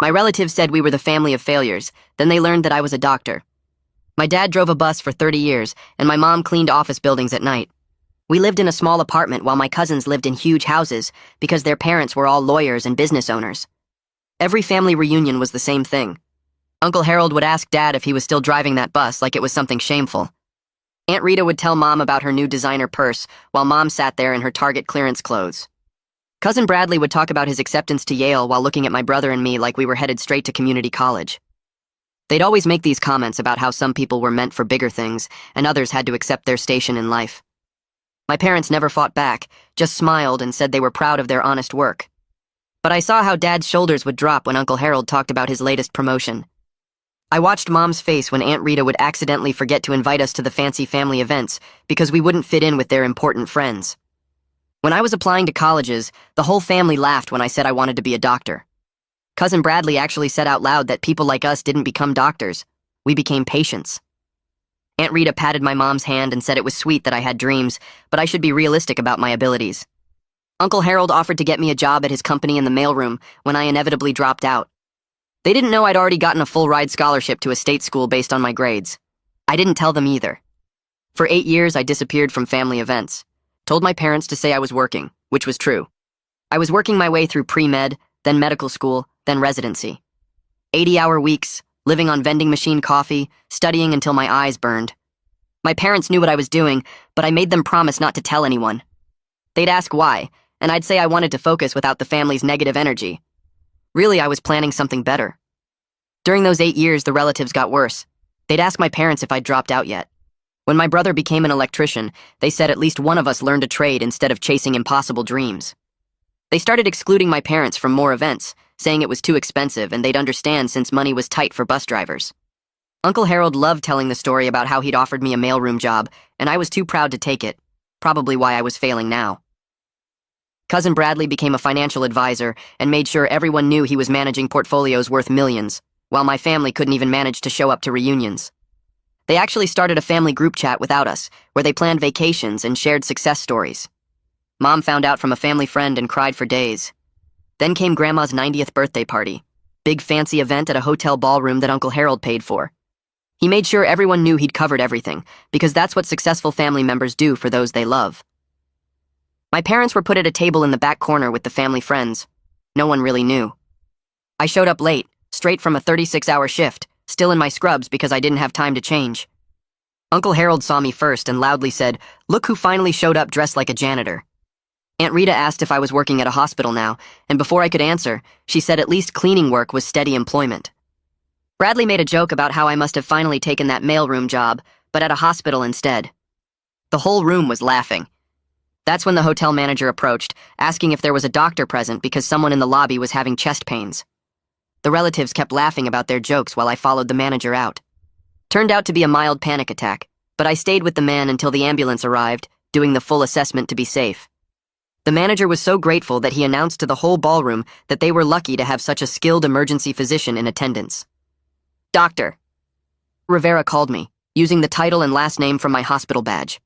My relatives said we were the family of failures. Then they learned that I was a doctor. My dad drove a bus for 30 years, and my mom cleaned office buildings at night. We lived in a small apartment while my cousins lived in huge houses because their parents were all lawyers and business owners. Every family reunion was the same thing. Uncle Harold would ask Dad if he was still driving that bus like it was something shameful. Aunt Rita would tell Mom about her new designer purse while Mom sat there in her Target clearance clothes. Cousin Bradley would talk about his acceptance to Yale while looking at my brother and me like we were headed straight to community college. They'd always make these comments about how some people were meant for bigger things and others had to accept their station in life. My parents never fought back, just smiled and said they were proud of their honest work. But I saw how Dad's shoulders would drop when Uncle Harold talked about his latest promotion. I watched Mom's face when Aunt Rita would accidentally forget to invite us to the fancy family events because we wouldn't fit in with their important friends. When I was applying to colleges, the whole family laughed when I said I wanted to be a doctor. Cousin Bradley actually said out loud that people like us didn't become doctors. We became patients. Aunt Rita patted my mom's hand and said it was sweet that I had dreams, but I should be realistic about my abilities. Uncle Harold offered to get me a job at his company in the mailroom when I inevitably dropped out. They didn't know I'd already gotten a full-ride scholarship to a state school based on my grades. I didn't tell them either. For 8 years, I disappeared from family events. Told my parents to say I was working, which was true. I was working my way through pre-med, then medical school, then residency. 80-hour weeks, living on vending machine coffee, studying until my eyes burned. My parents knew what I was doing, but I made them promise not to tell anyone. They'd ask why, and I'd say I wanted to focus without the family's negative energy. Really, I was planning something better. During those 8 years, the relatives got worse. They'd ask my parents if I'd dropped out yet. When my brother became an electrician, they said at least one of us learned a trade instead of chasing impossible dreams. They started excluding my parents from more events, saying it was too expensive and they'd understand since money was tight for bus drivers. Uncle Harold loved telling the story about how he'd offered me a mailroom job, and I was too proud to take it, probably why I was failing now. Cousin Bradley became a financial advisor and made sure everyone knew he was managing portfolios worth millions, while my family couldn't even manage to show up to reunions. They actually started a family group chat without us, where they planned vacations and shared success stories. Mom found out from a family friend and cried for days. Then came Grandma's 90th birthday party, big fancy event at a hotel ballroom that Uncle Harold paid for. He made sure everyone knew he'd covered everything, because that's what successful family members do for those they love. My parents were put at a table in the back corner with the family friends. No one really knew. I showed up late, straight from a 36-hour shift, still in my scrubs because I didn't have time to change. Uncle Harold saw me first and loudly said, "Look who finally showed up dressed like a janitor." Aunt Rita asked if I was working at a hospital now, and before I could answer, she said at least cleaning work was steady employment. Bradley made a joke about how I must have finally taken that mailroom job, but at a hospital instead. The whole room was laughing. That's when the hotel manager approached, asking if there was a doctor present because someone in the lobby was having chest pains. The relatives kept laughing about their jokes while I followed the manager out. Turned out to be a mild panic attack, but I stayed with the man until the ambulance arrived, doing the full assessment to be safe. The manager was so grateful that he announced to the whole ballroom that they were lucky to have such a skilled emergency physician in attendance. "Doctor," Rivera called me, using the title and last name from my hospital badge.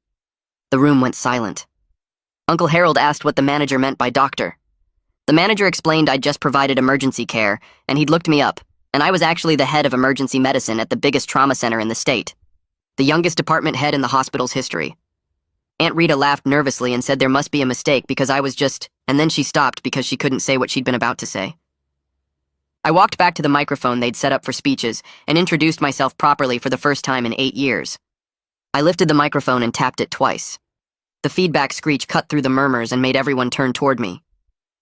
The room went silent. Uncle Harold asked what the manager meant by doctor. The manager explained I'd just provided emergency care, and he'd looked me up, and I was actually the head of emergency medicine at the biggest trauma center in the state, the youngest department head in the hospital's history. Aunt Rita laughed nervously and said there must be a mistake because I was just, and then she stopped because she couldn't say what she'd been about to say. I walked back to the microphone they'd set up for speeches and introduced myself properly for the first time in 8 years. I lifted the microphone and tapped it twice. The feedback screech cut through the murmurs and made everyone turn toward me.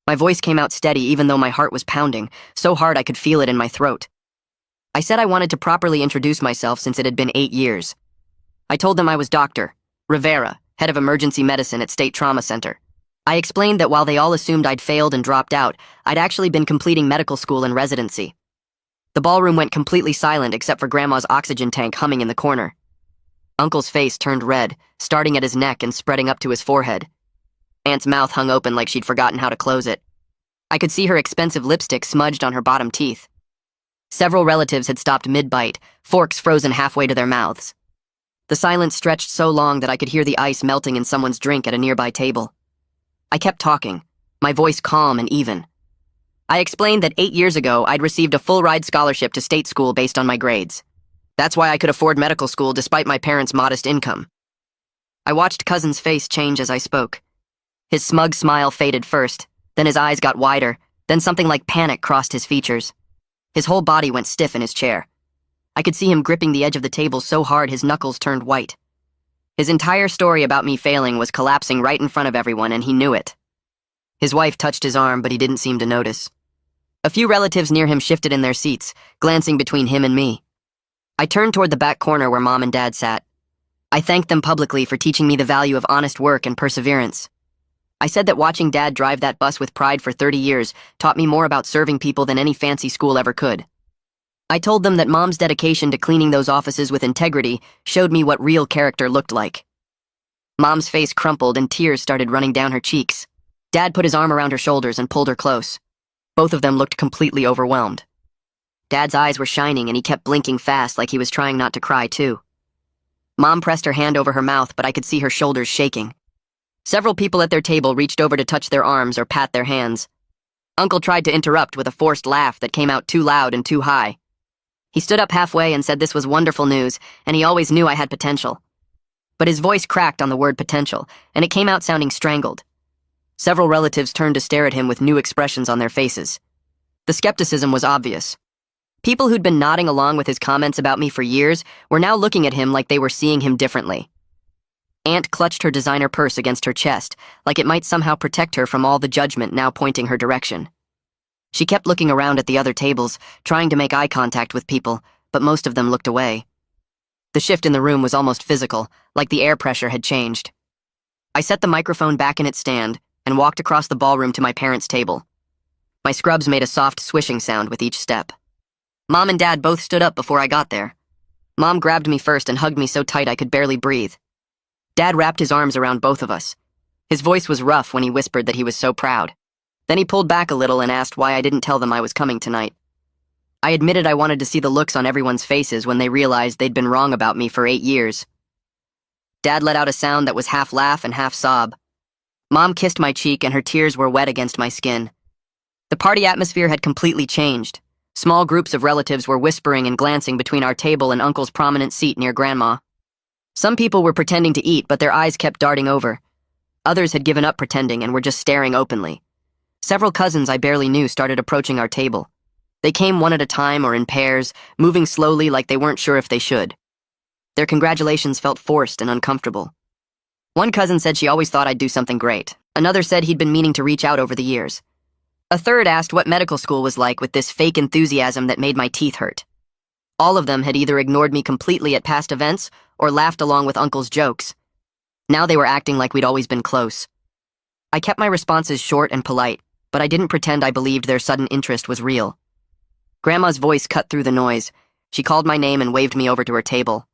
My voice came out steady even though my heart was pounding, so hard I could feel it in my throat. I said I wanted to properly introduce myself since it had been 8 years. I told them I was Dr. Rivera, head of emergency medicine at State Trauma Center. I explained that while they all assumed I'd failed and dropped out, I'd actually been completing medical school and residency. The ballroom went completely silent except for Grandma's oxygen tank humming in the corner. Uncle's face turned red, starting at his neck and spreading up to his forehead. Aunt's mouth hung open like she'd forgotten how to close it. I could see her expensive lipstick smudged on her bottom teeth. Several relatives had stopped mid-bite, forks frozen halfway to their mouths. The silence stretched so long that I could hear the ice melting in someone's drink at a nearby table. I kept talking, my voice calm and even. I explained that 8 years ago I'd received a full-ride scholarship to state school based on my grades. That's why I could afford medical school despite my parents' modest income. I watched Cousin's face change as I spoke. His smug smile faded first, then his eyes got wider, then something like panic crossed his features. His whole body went stiff in his chair. I could see him gripping the edge of the table so hard his knuckles turned white. His entire story about me failing was collapsing right in front of everyone, and he knew it. His wife touched his arm, but he didn't seem to notice. A few relatives near him shifted in their seats, glancing between him and me. I turned toward the back corner where Mom and Dad sat. I thanked them publicly for teaching me the value of honest work and perseverance. I said that watching Dad drive that bus with pride for 30 years taught me more about serving people than any fancy school ever could. I told them that Mom's dedication to cleaning those offices with integrity showed me what real character looked like. Mom's face crumpled and tears started running down her cheeks. Dad put his arm around her shoulders and pulled her close. Both of them looked completely overwhelmed. Dad's eyes were shining and he kept blinking fast like he was trying not to cry too. Mom pressed her hand over her mouth, but I could see her shoulders shaking. Several people at their table reached over to touch their arms or pat their hands. Uncle tried to interrupt with a forced laugh that came out too loud and too high. He stood up halfway and said this was wonderful news, and he always knew I had potential. But his voice cracked on the word potential, and it came out sounding strangled. Several relatives turned to stare at him with new expressions on their faces. The skepticism was obvious. People who'd been nodding along with his comments about me for years were now looking at him like they were seeing him differently. Aunt clutched her designer purse against her chest, like it might somehow protect her from all the judgment now pointing her direction. She kept looking around at the other tables, trying to make eye contact with people, but most of them looked away. The shift in the room was almost physical, like the air pressure had changed. I set the microphone back in its stand and walked across the ballroom to my parents' table. My scrubs made a soft swishing sound with each step. Mom and Dad both stood up before I got there. Mom grabbed me first and hugged me so tight I could barely breathe. Dad wrapped his arms around both of us. His voice was rough when he whispered that he was so proud. Then he pulled back a little and asked why I didn't tell them I was coming tonight. I admitted I wanted to see the looks on everyone's faces when they realized they'd been wrong about me for 8 years. Dad let out a sound that was half laugh and half sob. Mom kissed my cheek and her tears were wet against my skin. The party atmosphere had completely changed. Small groups of relatives were whispering and glancing between our table and Uncle's prominent seat near Grandma. Some people were pretending to eat, but their eyes kept darting over. Others had given up pretending and were just staring openly. Several cousins I barely knew started approaching our table. They came one at a time or in pairs, moving slowly like they weren't sure if they should. Their congratulations felt forced and uncomfortable. One cousin said she always thought I'd do something great. Another said he'd been meaning to reach out over the years. A third asked what medical school was like with this fake enthusiasm that made my teeth hurt. All of them had either ignored me completely at past events or laughed along with Uncle's jokes. Now they were acting like we'd always been close. I kept my responses short and polite, but I didn't pretend I believed their sudden interest was real. Grandma's voice cut through the noise. She called my name and waved me over to her table.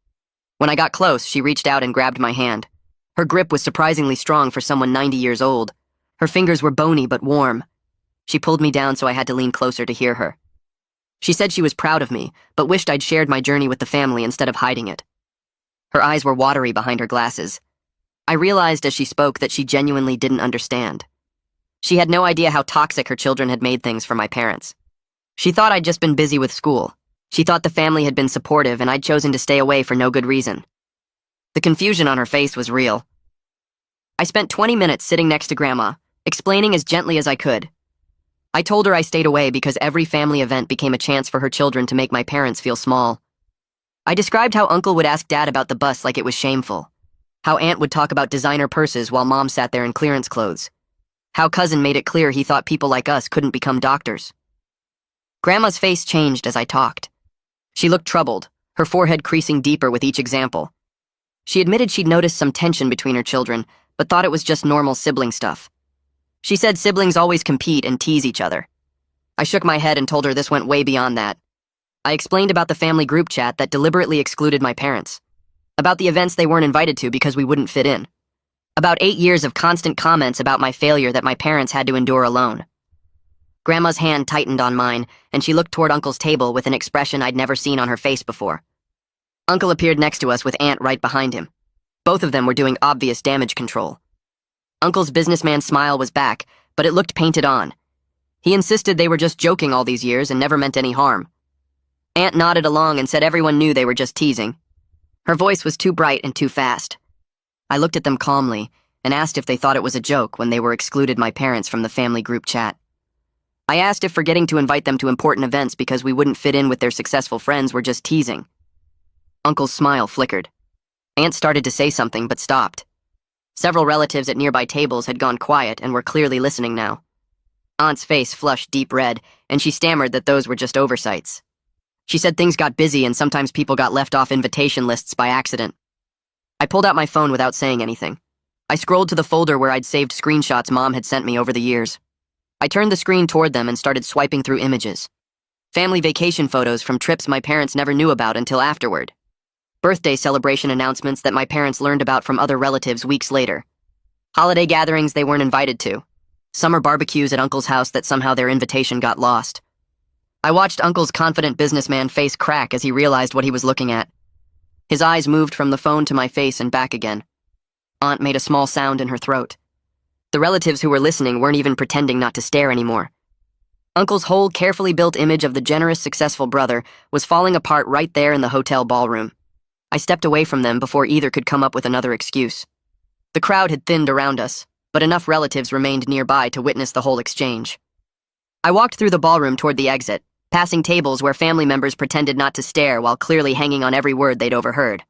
When I got close, she reached out and grabbed my hand. Her grip was surprisingly strong for someone 90 years old. Her fingers were bony but warm. She pulled me down so I had to lean closer to hear her. She said she was proud of me, but wished I'd shared my journey with the family instead of hiding it. Her eyes were watery behind her glasses. I realized as she spoke that she genuinely didn't understand. She had no idea how toxic her children had made things for my parents. She thought I'd just been busy with school. She thought the family had been supportive and I'd chosen to stay away for no good reason. The confusion on her face was real. I spent 20 minutes sitting next to Grandma, explaining as gently as I could. I told her I stayed away because every family event became a chance for her children to make my parents feel small. I described how Uncle would ask Dad about the bus like it was shameful. How Aunt would talk about designer purses while Mom sat there in clearance clothes. How Cousin made it clear he thought people like us couldn't become doctors. Grandma's face changed as I talked. She looked troubled, her forehead creasing deeper with each example. She admitted she'd noticed some tension between her children, but thought it was just normal sibling stuff. She said siblings always compete and tease each other. I shook my head and told her this went way beyond that. I explained about the family group chat that deliberately excluded my parents. About the events they weren't invited to because we wouldn't fit in. About 8 years of constant comments about my failure that my parents had to endure alone. Grandma's hand tightened on mine, and she looked toward Uncle's table with an expression I'd never seen on her face before. Uncle appeared next to us with Aunt right behind him. Both of them were doing obvious damage control. Uncle's businessman smile was back, but it looked painted on. He insisted they were just joking all these years and never meant any harm. Aunt nodded along and said everyone knew they were just teasing. Her voice was too bright and too fast. I looked at them calmly and asked if they thought it was a joke when they were excluded my parents from the family group chat. I asked if forgetting to invite them to important events because we wouldn't fit in with their successful friends were just teasing. Uncle's smile flickered. Aunt started to say something but stopped. Several relatives at nearby tables had gone quiet and were clearly listening now. Aunt's face flushed deep red, and she stammered that those were just oversights. She said things got busy and sometimes people got left off invitation lists by accident. I pulled out my phone without saying anything. I scrolled to the folder where I'd saved screenshots Mom had sent me over the years. I turned the screen toward them and started swiping through images. Family vacation photos from trips my parents never knew about until afterward. Birthday celebration announcements that my parents learned about from other relatives weeks later. Holiday gatherings they weren't invited to. Summer barbecues at Uncle's house that somehow their invitation got lost. I watched Uncle's confident businessman face crack as he realized what he was looking at. His eyes moved from the phone to my face and back again. Aunt made a small sound in her throat. The relatives who were listening weren't even pretending not to stare anymore. Uncle's whole carefully built image of the generous, successful brother was falling apart right there in the hotel ballroom. I stepped away from them before either could come up with another excuse. The crowd had thinned around us, but enough relatives remained nearby to witness the whole exchange. I walked through the ballroom toward the exit, passing tables where family members pretended not to stare while clearly hanging on every word they'd overheard.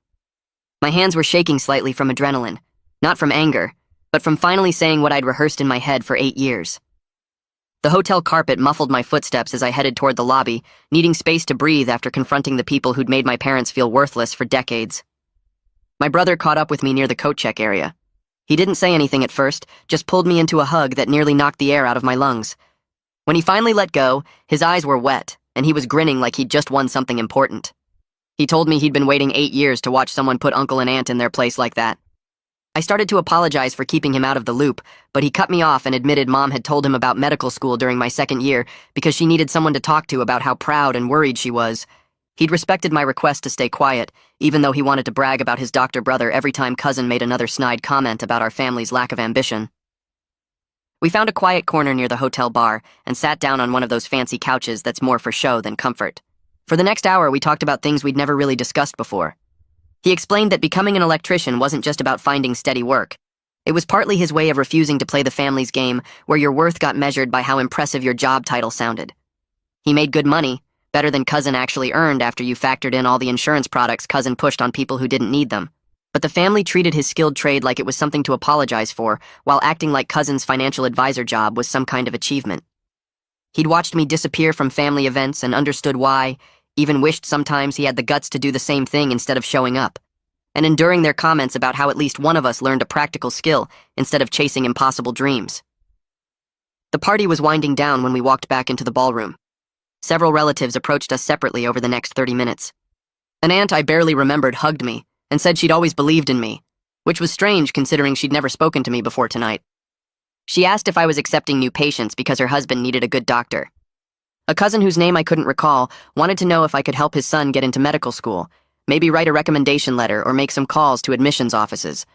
My hands were shaking slightly from adrenaline, not from anger, but from finally saying what I'd rehearsed in my head for 8 years. The hotel carpet muffled my footsteps as I headed toward the lobby, needing space to breathe after confronting the people who'd made my parents feel worthless for decades. My brother caught up with me near the coat check area. He didn't say anything at first, just pulled me into a hug that nearly knocked the air out of my lungs. When he finally let go, his eyes were wet, and he was grinning like he'd just won something important. He told me he'd been waiting 8 years to watch someone put Uncle and Aunt in their place like that. I started to apologize for keeping him out of the loop, but he cut me off and admitted Mom had told him about medical school during my second year because she needed someone to talk to about how proud and worried she was. He'd respected my request to stay quiet, even though he wanted to brag about his doctor brother every time cousin made another snide comment about our family's lack of ambition. We found a quiet corner near the hotel bar and sat down on one of those fancy couches that's more for show than comfort. For the next hour, we talked about things we'd never really discussed before. He explained that becoming an electrician wasn't just about finding steady work. It was partly his way of refusing to play the family's game, where your worth got measured by how impressive your job title sounded. He made good money, better than cousin actually earned after you factored in all the insurance products cousin pushed on people who didn't need them. But the family treated his skilled trade like it was something to apologize for, while acting like cousin's financial advisor job was some kind of achievement. He'd watched me disappear from family events and understood why, even wished sometimes he had the guts to do the same thing instead of showing up, and enduring their comments about how at least one of us learned a practical skill instead of chasing impossible dreams. The party was winding down when we walked back into the ballroom. Several relatives approached us separately over the next 30 minutes. An aunt I barely remembered hugged me and said she'd always believed in me, which was strange considering she'd never spoken to me before tonight. She asked if I was accepting new patients because her husband needed a good doctor. A cousin whose name I couldn't recall wanted to know if I could help his son get into medical school, maybe write a recommendation letter or make some calls to admissions offices.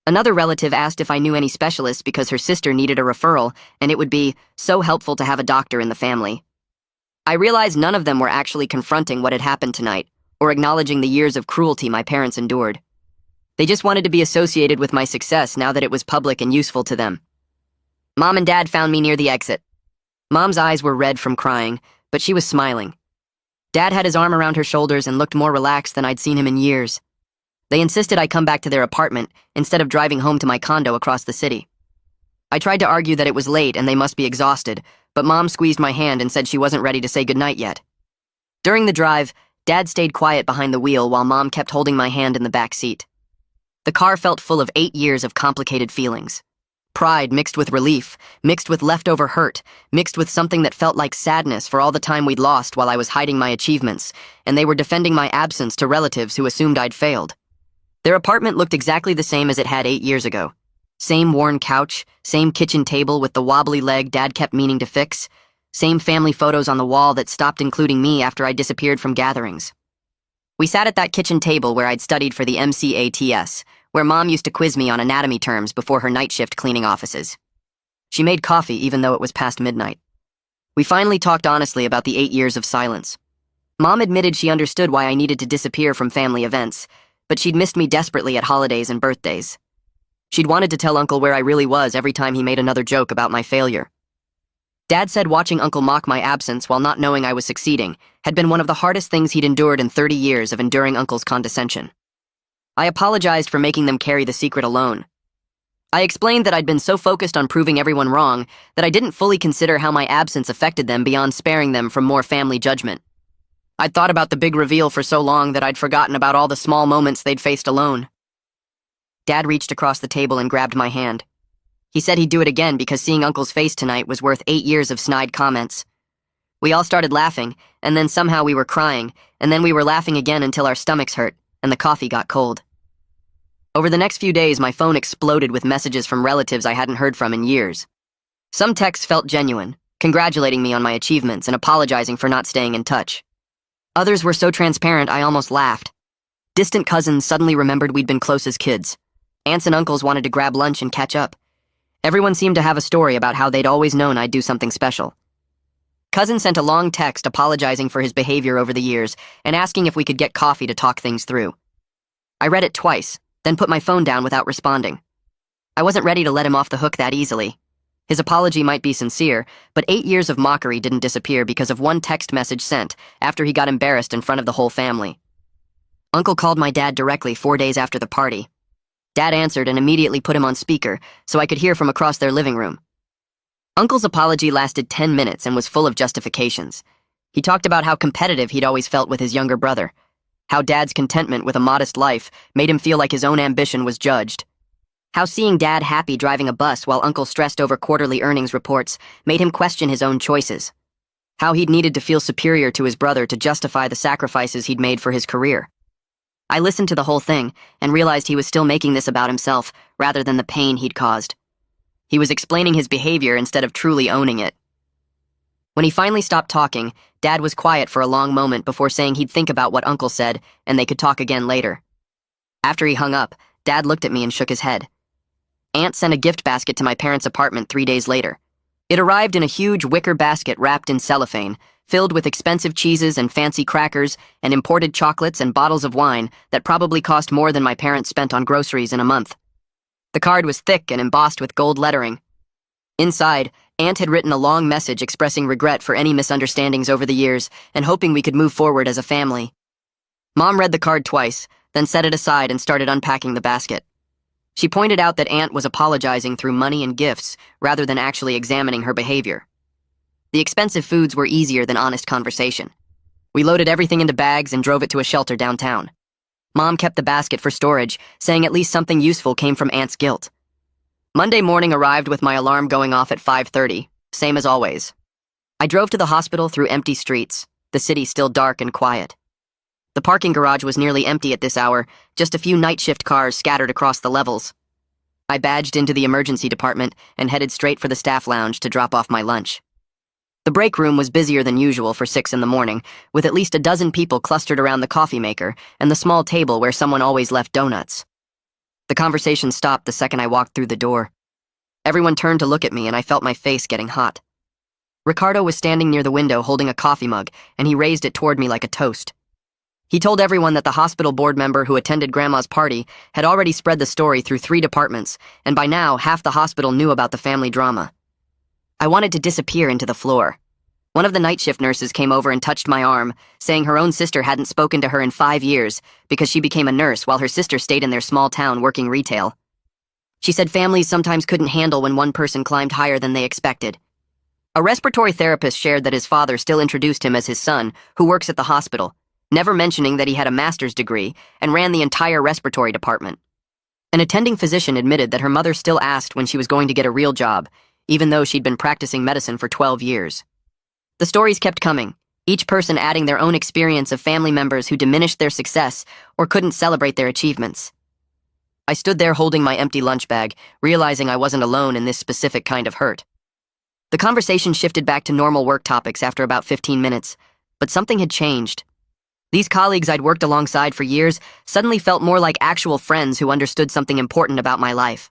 Another relative asked if I knew any specialists because her sister needed a referral, and it would be so helpful to have a doctor in the family. I realized none of them were actually confronting what had happened tonight, or acknowledging the years of cruelty my parents endured. They just wanted to be associated with my success now that it was public and useful to them. Mom and Dad found me near the exit. Mom's eyes were red from crying, but she was smiling. Dad had his arm around her shoulders and looked more relaxed than I'd seen him in years. They insisted I come back to their apartment instead of driving home to my condo across the city. I tried to argue that it was late and they must be exhausted, but Mom squeezed my hand and said she wasn't ready to say goodnight yet. During the drive, Dad stayed quiet behind the wheel while Mom kept holding my hand in the back seat. The car felt full of 8 years of complicated feelings. Pride mixed with relief, mixed with leftover hurt, mixed with something that felt like sadness for all the time we'd lost while I was hiding my achievements, and they were defending my absence to relatives who assumed I'd failed. Their apartment looked exactly the same as it had 8 years ago. Same worn couch, same kitchen table with the wobbly leg Dad kept meaning to fix, same family photos on the wall that stopped including me after I disappeared from gatherings. We sat at that kitchen table where I'd studied for the MCATS, where Mom used to quiz me on anatomy terms before her night shift cleaning offices. She made coffee even though it was past midnight. We finally talked honestly about the 8 years of silence. Mom admitted she understood why I needed to disappear from family events, but she'd missed me desperately at holidays and birthdays. She'd wanted to tell Uncle where I really was every time he made another joke about my failure. Dad said watching Uncle mock my absence while not knowing I was succeeding had been one of the hardest things he'd endured in 30 years of enduring Uncle's condescension. I apologized for making them carry the secret alone. I explained that I'd been so focused on proving everyone wrong that I didn't fully consider how my absence affected them beyond sparing them from more family judgment. I'd thought about the big reveal for so long that I'd forgotten about all the small moments they'd faced alone. Dad reached across the table and grabbed my hand. He said he'd do it again because seeing Uncle's face tonight was worth 8 years of snide comments. We all started laughing, and then somehow we were crying, and then we were laughing again until our stomachs hurt, and the coffee got cold. Over the next few days, my phone exploded with messages from relatives I hadn't heard from in years. Some texts felt genuine, congratulating me on my achievements and apologizing for not staying in touch. Others were so transparent I almost laughed. Distant cousins suddenly remembered we'd been close as kids. Aunts and uncles wanted to grab lunch and catch up. Everyone seemed to have a story about how they'd always known I'd do something special. Cousin sent a long text apologizing for his behavior over the years and asking if we could get coffee to talk things through. I read it twice, then put my phone down without responding. I wasn't ready to let him off the hook that easily. His apology might be sincere, but 8 years of mockery didn't disappear because of one text message sent after he got embarrassed in front of the whole family. Uncle called my dad directly 4 days after the party. Dad answered and immediately put him on speaker so I could hear from across their living room. Uncle's apology lasted 10 minutes and was full of justifications. He talked about how competitive he'd always felt with his younger brother, how Dad's contentment with a modest life made him feel like his own ambition was judged, how seeing Dad happy driving a bus while Uncle stressed over quarterly earnings reports made him question his own choices, how he'd needed to feel superior to his brother to justify the sacrifices he'd made for his career. I listened to the whole thing and realized he was still making this about himself rather than the pain he'd caused. He was explaining his behavior instead of truly owning it. When he finally stopped talking, Dad was quiet for a long moment before saying he'd think about what Uncle said and they could talk again later. After he hung up, Dad looked at me and shook his head. Aunt sent a gift basket to my parents' apartment 3 days later. It arrived in a huge wicker basket wrapped in cellophane, filled with expensive cheeses and fancy crackers and imported chocolates and bottles of wine that probably cost more than my parents spent on groceries in a month. The card was thick and embossed with gold lettering. Inside, Aunt had written a long message expressing regret for any misunderstandings over the years and hoping we could move forward as a family. Mom read the card twice, then set it aside and started unpacking the basket. She pointed out that Aunt was apologizing through money and gifts rather than actually examining her behavior. The expensive foods were easier than honest conversation. We loaded everything into bags and drove it to a shelter downtown. Mom kept the basket for storage, saying at least something useful came from Aunt's guilt. Monday morning arrived with my alarm going off at 5:30, same as always. I drove to the hospital through empty streets, the city still dark and quiet. The parking garage was nearly empty at this hour, just a few night shift cars scattered across the levels. I badged into the emergency department and headed straight for the staff lounge to drop off my lunch. The break room was busier than usual for 6 in the morning, with at least a dozen people clustered around the coffee maker and the small table where someone always left donuts. The conversation stopped the second I walked through the door. Everyone turned to look at me and I felt my face getting hot. Ricardo was standing near the window holding a coffee mug, and he raised it toward me like a toast. He told everyone that the hospital board member who attended Grandma's party had already spread the story through 3 departments, and by now half the hospital knew about the family drama. I wanted to disappear into the floor. One of the night shift nurses came over and touched my arm, saying her own sister hadn't spoken to her in 5 years because she became a nurse while her sister stayed in their small town working retail. She said families sometimes couldn't handle when one person climbed higher than they expected. A respiratory therapist shared that his father still introduced him as his son, who works at the hospital, never mentioning that he had a master's degree and ran the entire respiratory department. An attending physician admitted that her mother still asked when she was going to get a real job, even though she'd been practicing medicine for 12 years. The stories kept coming, each person adding their own experience of family members who diminished their success or couldn't celebrate their achievements. I stood there holding my empty lunch bag, realizing I wasn't alone in this specific kind of hurt. The conversation shifted back to normal work topics after about 15 minutes, but something had changed. These colleagues I'd worked alongside for years suddenly felt more like actual friends who understood something important about my life.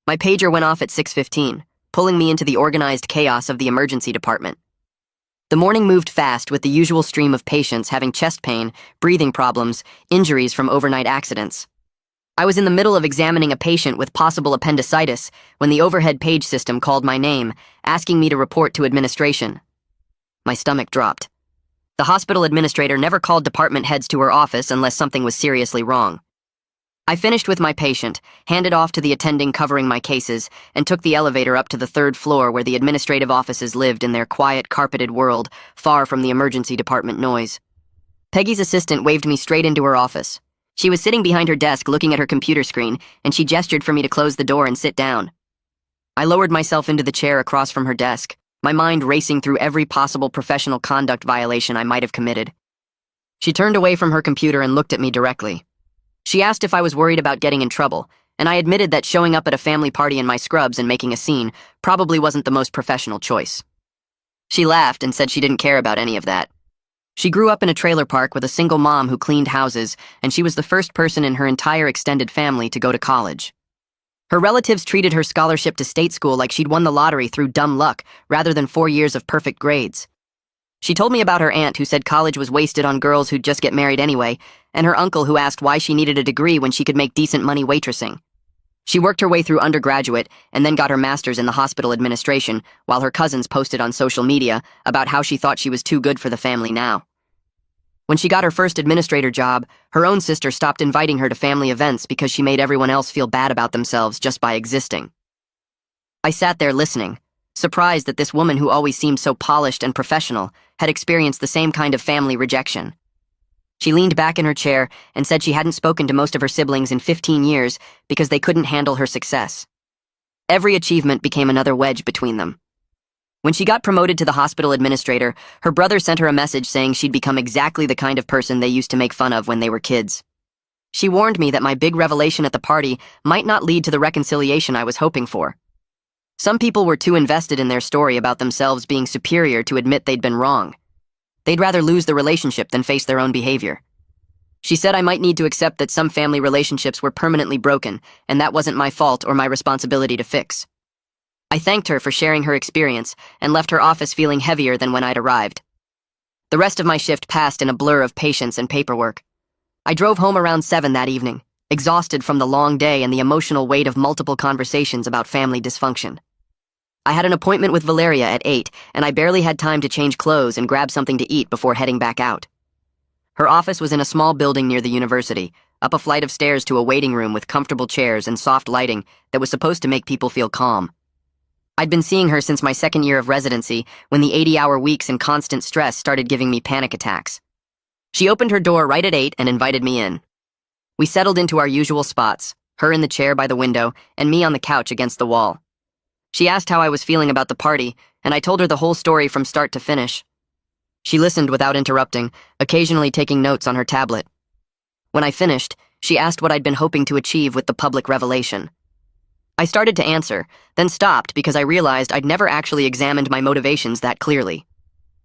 My pager went off at 6:15, pulling me into the organized chaos of the emergency department. The morning moved fast with the usual stream of patients having chest pain, breathing problems, injuries from overnight accidents. I was in the middle of examining a patient with possible appendicitis when the overhead page system called my name, asking me to report to administration. My stomach dropped. The hospital administrator never called department heads to her office unless something was seriously wrong. I finished with my patient, handed off to the attending covering my cases, and took the elevator up to the 3rd floor where the administrative offices lived in their quiet, carpeted world, far from the emergency department noise. Peggy's assistant waved me straight into her office. She was sitting behind her desk looking at her computer screen, and she gestured for me to close the door and sit down. I lowered myself into the chair across from her desk, my mind racing through every possible professional conduct violation I might have committed. She turned away from her computer and looked at me directly. She asked if I was worried about getting in trouble, and I admitted that showing up at a family party in my scrubs and making a scene probably wasn't the most professional choice. She laughed and said she didn't care about any of that. She grew up in a trailer park with a single mom who cleaned houses, and she was the first person in her entire extended family to go to college. Her relatives treated her scholarship to state school like she'd won the lottery through dumb luck, rather than 4 years of perfect grades. She told me about her aunt who said college was wasted on girls who'd just get married anyway, and her uncle who asked why she needed a degree when she could make decent money waitressing. She worked her way through undergraduate and then got her master's in the hospital administration, while her cousins posted on social media about how she thought she was too good for the family now. When she got her first administrator job, her own sister stopped inviting her to family events because she made everyone else feel bad about themselves just by existing. I sat there listening, surprised that this woman who always seemed so polished and professional had experienced the same kind of family rejection. She leaned back in her chair and said she hadn't spoken to most of her siblings in 15 years because they couldn't handle her success. Every achievement became another wedge between them. When she got promoted to the hospital administrator, her brother sent her a message saying she'd become exactly the kind of person they used to make fun of when they were kids. She warned me that my big revelation at the party might not lead to the reconciliation I was hoping for. Some people were too invested in their story about themselves being superior to admit they'd been wrong. They'd rather lose the relationship than face their own behavior. She said I might need to accept that some family relationships were permanently broken, and that wasn't my fault or my responsibility to fix. I thanked her for sharing her experience and left her office feeling heavier than when I'd arrived. The rest of my shift passed in a blur of patience and paperwork. I drove home around 7 that evening, exhausted from the long day and the emotional weight of multiple conversations about family dysfunction. I had an appointment with Valeria at 8, and I barely had time to change clothes and grab something to eat before heading back out. Her office was in a small building near the university, up a flight of stairs to a waiting room with comfortable chairs and soft lighting that was supposed to make people feel calm. I'd been seeing her since my 2nd year of residency, when the 80-hour weeks and constant stress started giving me panic attacks. She opened her door right at 8 and invited me in. We settled into our usual spots, her in the chair by the window and me on the couch against the wall. She asked how I was feeling about the party, and I told her the whole story from start to finish. She listened without interrupting, occasionally taking notes on her tablet. When I finished, she asked what I'd been hoping to achieve with the public revelation. I started to answer, then stopped because I realized I'd never actually examined my motivations that clearly.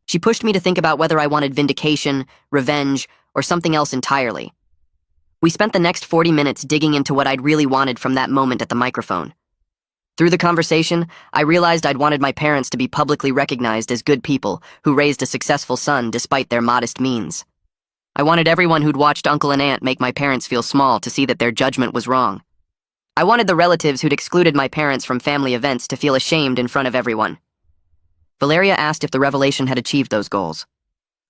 She pushed me to think about whether I wanted vindication, revenge, or something else entirely. We spent the next 40 minutes digging into what I'd really wanted from that moment at the microphone. Through the conversation, I realized I'd wanted my parents to be publicly recognized as good people who raised a successful son despite their modest means. I wanted everyone who'd watched Uncle and Aunt make my parents feel small to see that their judgment was wrong. I wanted the relatives who'd excluded my parents from family events to feel ashamed in front of everyone. Valeria asked if the revelation had achieved those goals.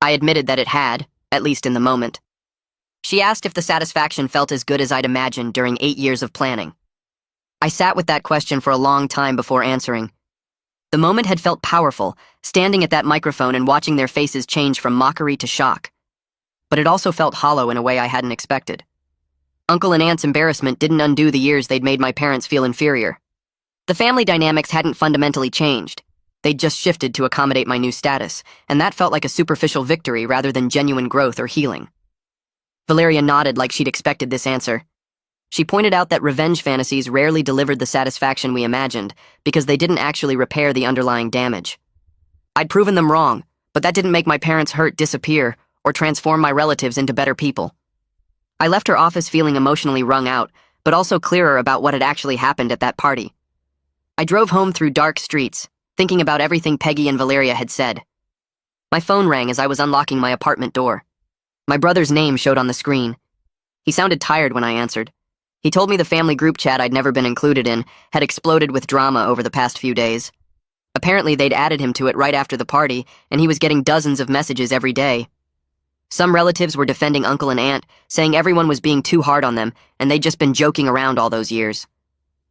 I admitted that it had, at least in the moment. She asked if the satisfaction felt as good as I'd imagined during 8 years of planning. I sat with that question for a long time before answering. The moment had felt powerful, standing at that microphone and watching their faces change from mockery to shock. But it also felt hollow in a way I hadn't expected. Uncle and Aunt's embarrassment didn't undo the years they'd made my parents feel inferior. The family dynamics hadn't fundamentally changed. They'd just shifted to accommodate my new status, and that felt like a superficial victory rather than genuine growth or healing. Valeria nodded like she'd expected this answer. She pointed out that revenge fantasies rarely delivered the satisfaction we imagined because they didn't actually repair the underlying damage. I'd proven them wrong, but that didn't make my parents' hurt disappear or transform my relatives into better people. I left her office feeling emotionally wrung out, but also clearer about what had actually happened at that party. I drove home through dark streets, thinking about everything Peggy and Valeria had said. My phone rang as I was unlocking my apartment door. My brother's name showed on the screen. He sounded tired when I answered. He told me the family group chat I'd never been included in had exploded with drama over the past few days. Apparently, they'd added him to it right after the party, and he was getting dozens of messages every day. Some relatives were defending uncle and aunt, saying everyone was being too hard on them, and they'd just been joking around all those years.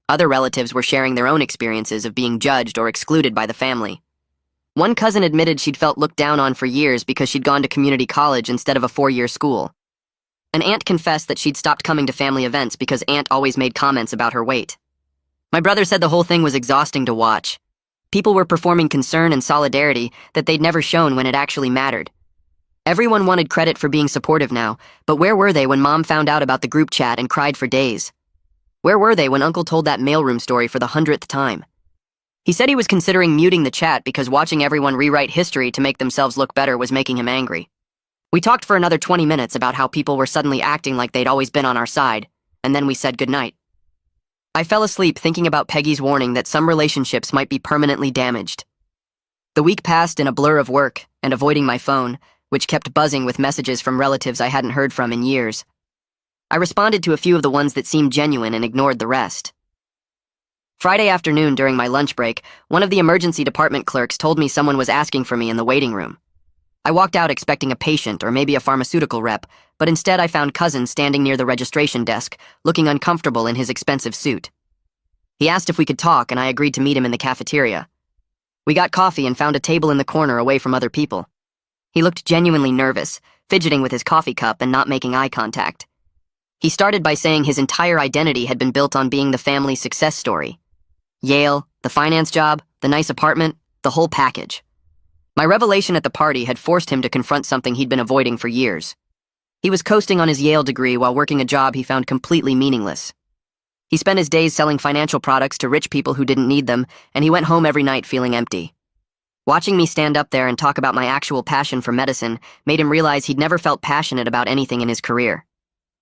Other relatives were sharing their own experiences of being judged or excluded by the family. One cousin admitted she'd felt looked down on for years because she'd gone to community college instead of a 4-year school. An aunt confessed that she'd stopped coming to family events because aunt always made comments about her weight. My brother said the whole thing was exhausting to watch. People were performing concern and solidarity that they'd never shown when it actually mattered. Everyone wanted credit for being supportive now, but where were they when Mom found out about the group chat and cried for days? Where were they when Uncle told that mailroom story for the 100th time? He said he was considering muting the chat because watching everyone rewrite history to make themselves look better was making him angry. We talked for another 20 minutes about how people were suddenly acting like they'd always been on our side, and then we said goodnight. I fell asleep thinking about Peggy's warning that some relationships might be permanently damaged. The week passed in a blur of work and avoiding my phone, which kept buzzing with messages from relatives I hadn't heard from in years. I responded to a few of the ones that seemed genuine and ignored the rest. Friday afternoon during my lunch break, one of the emergency department clerks told me someone was asking for me in the waiting room. I walked out expecting a patient or maybe a pharmaceutical rep, but instead I found Cousin standing near the registration desk, looking uncomfortable in his expensive suit. He asked if we could talk, and I agreed to meet him in the cafeteria. We got coffee and found a table in the corner away from other people. He looked genuinely nervous, fidgeting with his coffee cup and not making eye contact. He started by saying his entire identity had been built on being the family success story. Yale, the finance job, the nice apartment, the whole package. My revelation at the party had forced him to confront something he'd been avoiding for years. He was coasting on his Yale degree while working a job he found completely meaningless. He spent his days selling financial products to rich people who didn't need them, and he went home every night feeling empty. Watching me stand up there and talk about my actual passion for medicine made him realize he'd never felt passionate about anything in his career.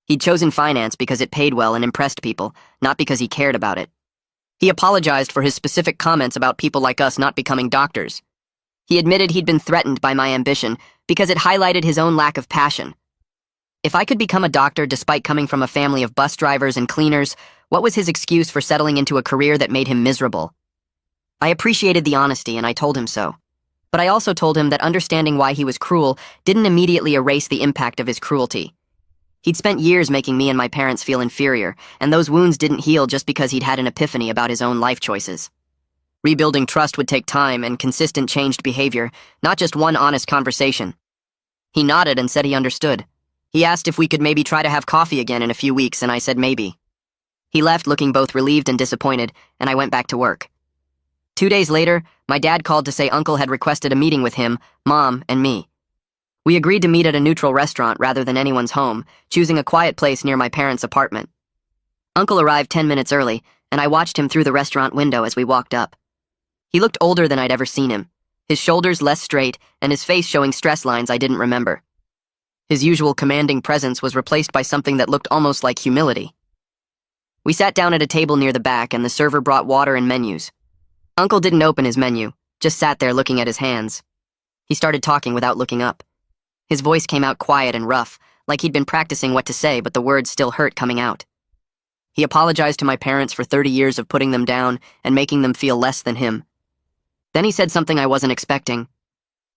He'd chosen finance because it paid well and impressed people, not because he cared about it. He apologized for his specific comments about people like us not becoming doctors. He admitted he'd been threatened by my ambition because it highlighted his own lack of passion. If I could become a doctor despite coming from a family of bus drivers and cleaners, what was his excuse for settling into a career that made him miserable? I appreciated the honesty, and I told him so. But I also told him that understanding why he was cruel didn't immediately erase the impact of his cruelty. He'd spent years making me and my parents feel inferior, and those wounds didn't heal just because he'd had an epiphany about his own life choices. Rebuilding trust would take time and consistent changed behavior, not just one honest conversation. He nodded and said he understood. He asked if we could maybe try to have coffee again in a few weeks, and I said maybe. He left looking both relieved and disappointed, and I went back to work. 2 days later, my dad called to say Uncle had requested a meeting with him, Mom, and me. We agreed to meet at a neutral restaurant rather than anyone's home, choosing a quiet place near my parents' apartment. Uncle arrived 10 minutes early, and I watched him through the restaurant window as we walked up. He looked older than I'd ever seen him, his shoulders less straight and his face showing stress lines I didn't remember. His usual commanding presence was replaced by something that looked almost like humility. We sat down at a table near the back, and the server brought water and menus. Uncle didn't open his menu, just sat there looking at his hands. He started talking without looking up. His voice came out quiet and rough, like he'd been practicing what to say, but the words still hurt coming out. He apologized to my parents for 30 years of putting them down and making them feel less than him. Then he said something I wasn't expecting.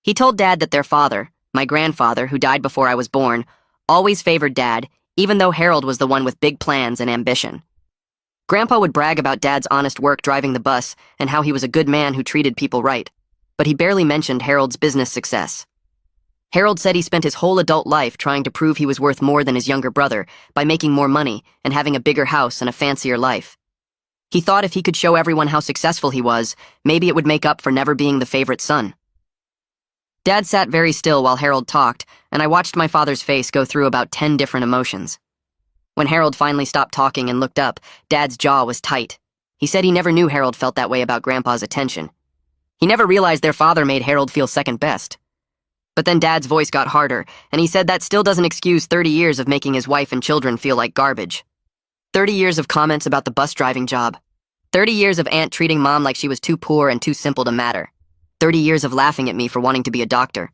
He told Dad that their father, my grandfather, who died before I was born, always favored Dad, even though Harold was the one with big plans and ambition. Grandpa would brag about Dad's honest work driving the bus and how he was a good man who treated people right, but he barely mentioned Harold's business success. Harold said he spent his whole adult life trying to prove he was worth more than his younger brother by making more money and having a bigger house and a fancier life. He thought if he could show everyone how successful he was, maybe it would make up for never being the favorite son. Dad sat very still while Harold talked, and I watched my father's face go through about 10 different emotions. When Harold finally stopped talking and looked up, Dad's jaw was tight. He said he never knew Harold felt that way about Grandpa's attention. He never realized their father made Harold feel second best. But then Dad's voice got harder, and he said that still doesn't excuse 30 years of making his wife and children feel like garbage. 30 years of comments about the bus driving job. 30 years of Aunt treating Mom like she was too poor and too simple to matter. 30 years of laughing at me for wanting to be a doctor.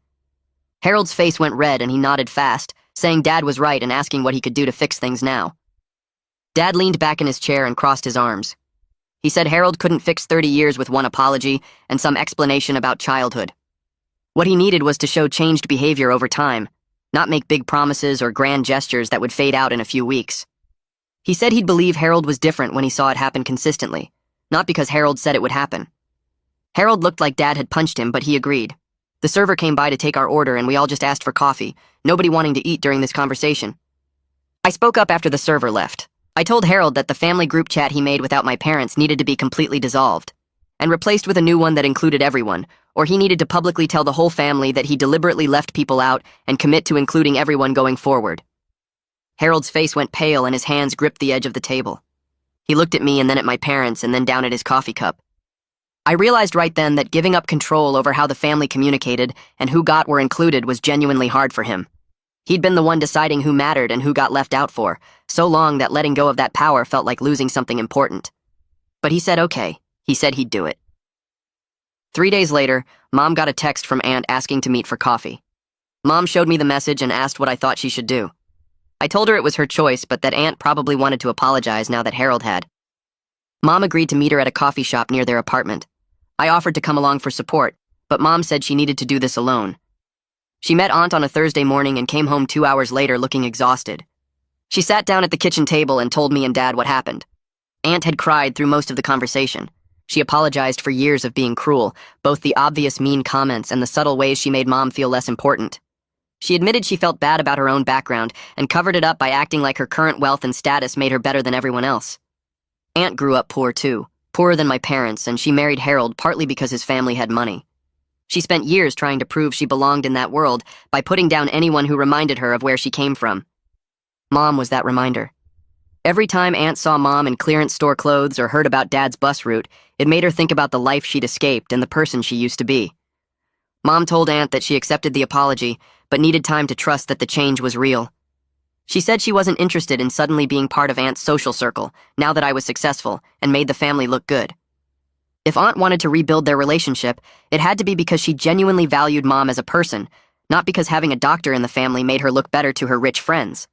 Harold's face went red and he nodded fast, saying Dad was right and asking what he could do to fix things now. Dad leaned back in his chair and crossed his arms. He said Harold couldn't fix 30 years with one apology and some explanation about childhood. What he needed was to show changed behavior over time, not make big promises or grand gestures that would fade out in a few weeks. He said he'd believe Harold was different when he saw it happen consistently, not because Harold said it would happen. Harold looked like Dad had punched him, but he agreed. The server came by to take our order and we all just asked for coffee, nobody wanting to eat during this conversation. I spoke up after the server left. I told Harold that the family group chat he made without my parents needed to be completely dissolved and replaced with a new one that included everyone, or he needed to publicly tell the whole family that he deliberately left people out and commit to including everyone going forward. Harold's face went pale and his hands gripped the edge of the table. He looked at me and then at my parents and then down at his coffee cup. I realized right then that giving up control over how the family communicated and who got were included was genuinely hard for him. He'd been the one deciding who mattered and who got left out for, so long that letting go of that power felt like losing something important. But he said okay. He said he'd do it. 3 days later, Mom got a text from Aunt asking to meet for coffee. Mom showed me the message and asked what I thought she should do. I told her it was her choice, but that Aunt probably wanted to apologize now that Harold had. Mom agreed to meet her at a coffee shop near their apartment. I offered to come along for support, but Mom said she needed to do this alone. She met Aunt on a Thursday morning and came home 2 hours later looking exhausted. She sat down at the kitchen table and told me and Dad what happened. Aunt had cried through most of the conversation. She apologized for years of being cruel, both the obvious mean comments and the subtle ways she made Mom feel less important. She admitted she felt bad about her own background and covered it up by acting like her current wealth and status made her better than everyone else. Aunt grew up poor too, poorer than my parents, and she married Harold partly because his family had money. She spent years trying to prove she belonged in that world by putting down anyone who reminded her of where she came from. Mom was that reminder. Every time Aunt saw Mom in clearance store clothes or heard about Dad's bus route, it made her think about the life she'd escaped and the person she used to be. Mom told Aunt that she accepted the apology, but needed time to trust that the change was real. She said she wasn't interested in suddenly being part of Aunt's social circle, now that I was successful, and made the family look good. If Aunt wanted to rebuild their relationship, it had to be because she genuinely valued Mom as a person, not because having a doctor in the family made her look better to her rich friends.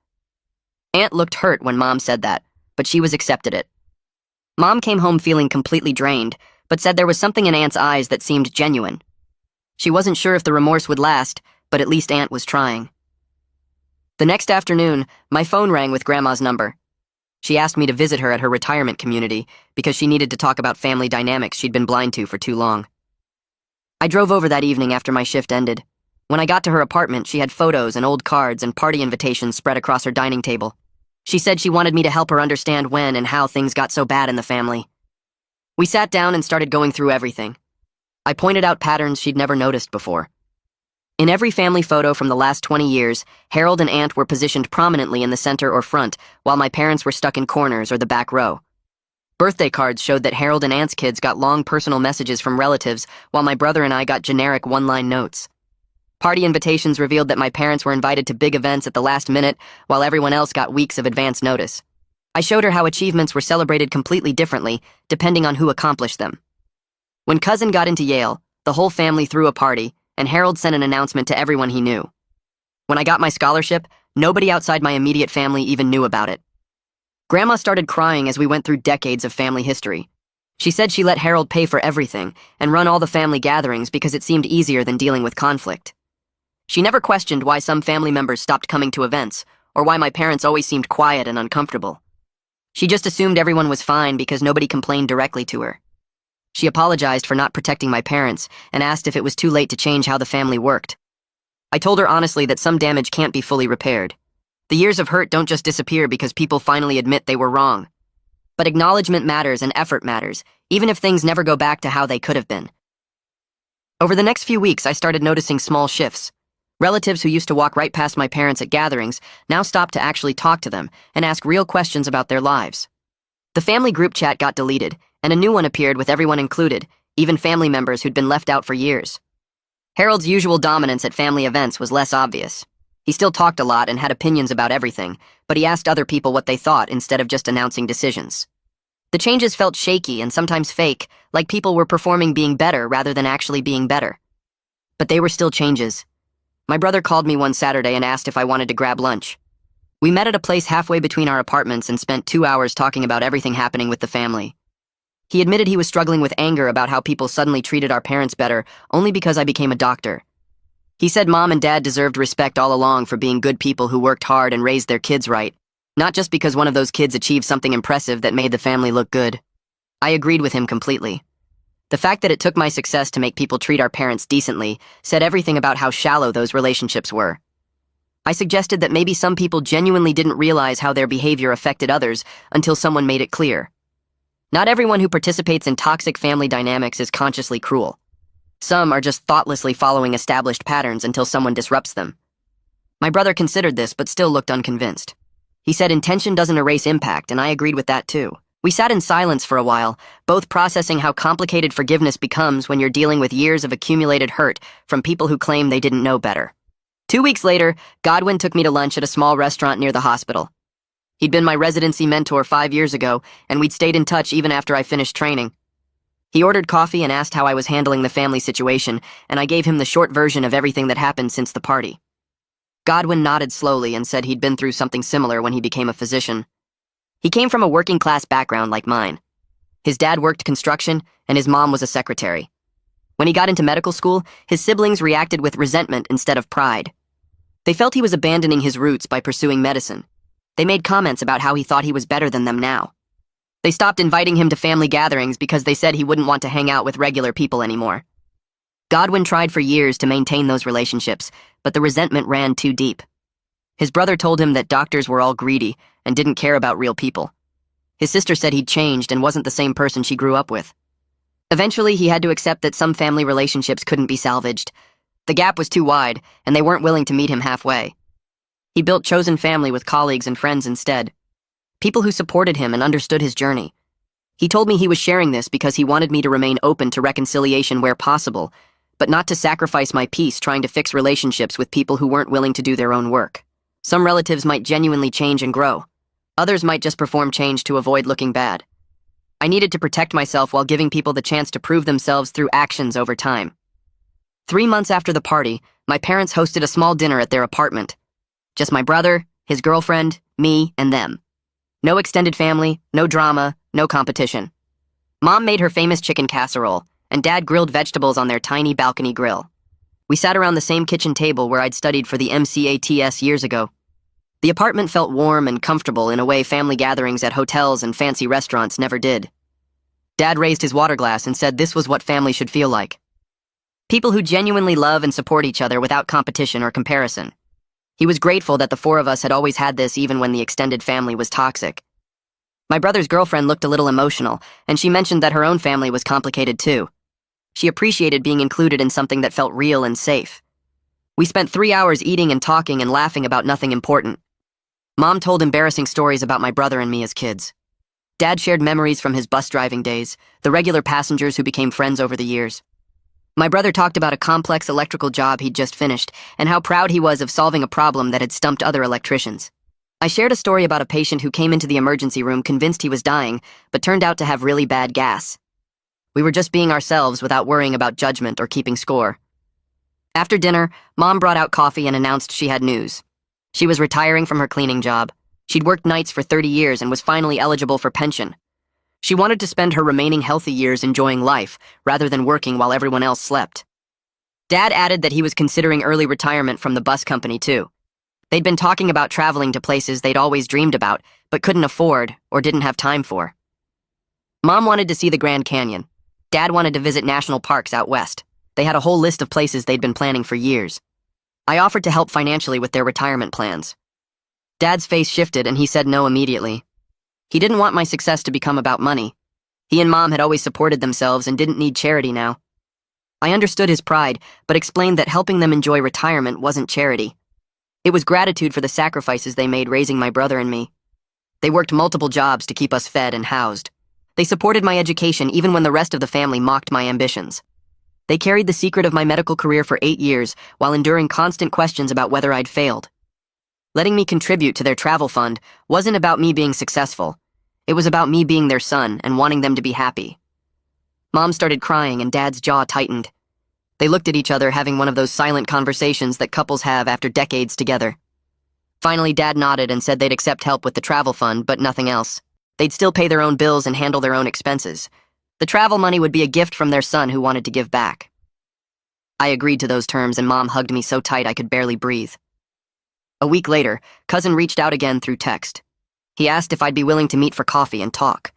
Aunt looked hurt when Mom said that, but she was accepted it. Mom came home feeling completely drained, but said there was something in Aunt's eyes that seemed genuine. She wasn't sure if the remorse would last, but at least Aunt was trying. The next afternoon, my phone rang with Grandma's number. She asked me to visit her at her retirement community because she needed to talk about family dynamics she'd been blind to for too long. I drove over that evening after my shift ended. When I got to her apartment, she had photos and old cards and party invitations spread across her dining table. She said she wanted me to help her understand when and how things got so bad in the family. We sat down and started going through everything. I pointed out patterns she'd never noticed before. In every family photo from the last 20 years, Harold and Aunt were positioned prominently in the center or front, while my parents were stuck in corners or the back row. Birthday cards showed that Harold and Aunt's kids got long personal messages from relatives, while my brother and I got generic one-line notes. Party invitations revealed that my parents were invited to big events at the last minute, while everyone else got weeks of advance notice. I showed her how achievements were celebrated completely differently, depending on who accomplished them. When Cousin got into Yale, the whole family threw a party, and Harold sent an announcement to everyone he knew. When I got my scholarship, nobody outside my immediate family even knew about it. Grandma started crying as we went through decades of family history. She said she let Harold pay for everything and run all the family gatherings because it seemed easier than dealing with conflict. She never questioned why some family members stopped coming to events, or why my parents always seemed quiet and uncomfortable. She just assumed everyone was fine because nobody complained directly to her. She apologized for not protecting my parents and asked if it was too late to change how the family worked. I told her honestly that some damage can't be fully repaired. The years of hurt don't just disappear because people finally admit they were wrong. But acknowledgement matters and effort matters, even if things never go back to how they could have been. Over the next few weeks, I started noticing small shifts. Relatives who used to walk right past my parents at gatherings now stopped to actually talk to them and ask real questions about their lives. The family group chat got deleted, and a new one appeared with everyone included, even family members who'd been left out for years. Harold's usual dominance at family events was less obvious. He still talked a lot and had opinions about everything, but he asked other people what they thought instead of just announcing decisions. The changes felt shaky and sometimes fake, like people were performing being better rather than actually being better. But they were still changes. My brother called me one Saturday and asked if I wanted to grab lunch. We met at a place halfway between our apartments and spent 2 hours talking about everything happening with the family. He admitted he was struggling with anger about how people suddenly treated our parents better only because I became a doctor. He said Mom and Dad deserved respect all along for being good people who worked hard and raised their kids right, not just because one of those kids achieved something impressive that made the family look good. I agreed with him completely. The fact that it took my success to make people treat our parents decently said everything about how shallow those relationships were. I suggested that maybe some people genuinely didn't realize how their behavior affected others until someone made it clear. Not everyone who participates in toxic family dynamics is consciously cruel. Some are just thoughtlessly following established patterns until someone disrupts them. My brother considered this but still looked unconvinced. He said intention doesn't erase impact, and I agreed with that too. We sat in silence for a while, both processing how complicated forgiveness becomes when you're dealing with years of accumulated hurt from people who claim they didn't know better. 2 weeks later, Godwin took me to lunch at a small restaurant near the hospital. He'd been my residency mentor 5 years ago, and we'd stayed in touch even after I finished training. He ordered coffee and asked how I was handling the family situation, and I gave him the short version of everything that happened since the party. Godwin nodded slowly and said he'd been through something similar when he became a physician. He came from a working-class background like mine. His dad worked construction, and his mom was a secretary. When he got into medical school, his siblings reacted with resentment instead of pride. They felt he was abandoning his roots by pursuing medicine. They made comments about how he thought he was better than them now. They stopped inviting him to family gatherings because they said he wouldn't want to hang out with regular people anymore. Godwin tried for years to maintain those relationships, but the resentment ran too deep. His brother told him that doctors were all greedy and didn't care about real people. His sister said he'd changed and wasn't the same person she grew up with. Eventually, he had to accept that some family relationships couldn't be salvaged. The gap was too wide, and they weren't willing to meet him halfway. He built chosen family with colleagues and friends instead, people who supported him and understood his journey. He told me he was sharing this because he wanted me to remain open to reconciliation where possible, but not to sacrifice my peace trying to fix relationships with people who weren't willing to do their own work. Some relatives might genuinely change and grow. Others might just perform change to avoid looking bad. I needed to protect myself while giving people the chance to prove themselves through actions over time. 3 months after the party, my parents hosted a small dinner at their apartment. Just my brother, his girlfriend, me, and them. No extended family, no drama, no competition. Mom made her famous chicken casserole, and Dad grilled vegetables on their tiny balcony grill. We sat around the same kitchen table where I'd studied for the MCATS years ago. The apartment felt warm and comfortable in a way family gatherings at hotels and fancy restaurants never did. Dad raised his water glass and said this was what family should feel like. People who genuinely love and support each other without competition or comparison. He was grateful that the 4 of us had always had this even when the extended family was toxic. My brother's girlfriend looked a little emotional, and she mentioned that her own family was complicated too. She appreciated being included in something that felt real and safe. We spent 3 hours eating and talking and laughing about nothing important. Mom told embarrassing stories about my brother and me as kids. Dad shared memories from his bus driving days, the regular passengers who became friends over the years. My brother talked about a complex electrical job he'd just finished and how proud he was of solving a problem that had stumped other electricians. I shared a story about a patient who came into the emergency room convinced he was dying, but turned out to have really bad gas. We were just being ourselves without worrying about judgment or keeping score. After dinner, Mom brought out coffee and announced she had news. She was retiring from her cleaning job. She'd worked nights for 30 years and was finally eligible for pension. She wanted to spend her remaining healthy years enjoying life, rather than working while everyone else slept. Dad added that he was considering early retirement from the bus company, too. They'd been talking about traveling to places they'd always dreamed about, but couldn't afford or didn't have time for. Mom wanted to see the Grand Canyon. Dad wanted to visit national parks out west. They had a whole list of places they'd been planning for years. I offered to help financially with their retirement plans. Dad's face shifted and he said no immediately. He didn't want my success to become about money. He and Mom had always supported themselves and didn't need charity now. I understood his pride, but explained that helping them enjoy retirement wasn't charity. It was gratitude for the sacrifices they made raising my brother and me. They worked multiple jobs to keep us fed and housed. They supported my education even when the rest of the family mocked my ambitions. They carried the secret of my medical career for 8 years while enduring constant questions about whether I'd failed. Letting me contribute to their travel fund wasn't about me being successful. It was about me being their son and wanting them to be happy. Mom started crying and Dad's jaw tightened. They looked at each other, having one of those silent conversations that couples have after decades together. Finally, Dad nodded and said they'd accept help with the travel fund, but nothing else. They'd still pay their own bills and handle their own expenses. The travel money would be a gift from their son who wanted to give back. I agreed to those terms, and Mom hugged me so tight I could barely breathe. A week later, Cousin reached out again through text. He asked if I'd be willing to meet for coffee and talk.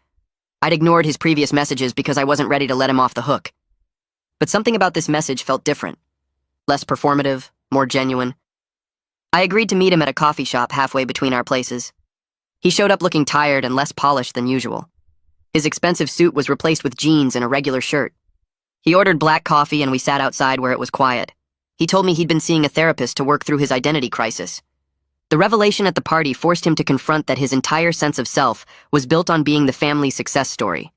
I'd ignored his previous messages because I wasn't ready to let him off the hook. But something about this message felt different. Less performative, more genuine. I agreed to meet him at a coffee shop halfway between our places. He showed up looking tired and less polished than usual. His expensive suit was replaced with jeans and a regular shirt. He ordered black coffee and we sat outside where it was quiet. He told me he'd been seeing a therapist to work through his identity crisis. The revelation at the party forced him to confront that his entire sense of self was built on being the family success story.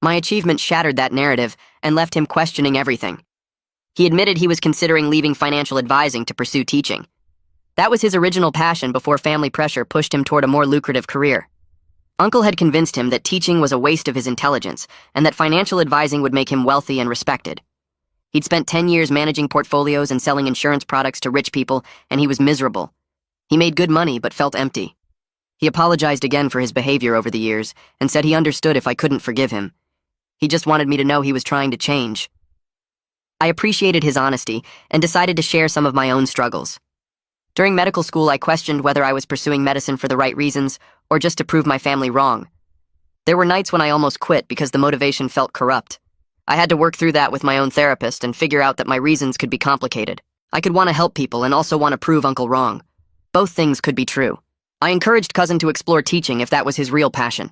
My achievement shattered that narrative and left him questioning everything. He admitted he was considering leaving financial advising to pursue teaching. That was his original passion before family pressure pushed him toward a more lucrative career. Uncle had convinced him that teaching was a waste of his intelligence and that financial advising would make him wealthy and respected. He'd spent 10 years managing portfolios and selling insurance products to rich people, and he was miserable. He made good money but felt empty. He apologized again for his behavior over the years and said he understood if I couldn't forgive him. He just wanted me to know he was trying to change. I appreciated his honesty and decided to share some of my own struggles. During medical school, I questioned whether I was pursuing medicine for the right reasons or just to prove my family wrong. There were nights when I almost quit because the motivation felt corrupt. I had to work through that with my own therapist and figure out that my reasons could be complicated. I could want to help people and also want to prove Uncle wrong. Both things could be true. I encouraged Cousin to explore teaching if that was his real passion.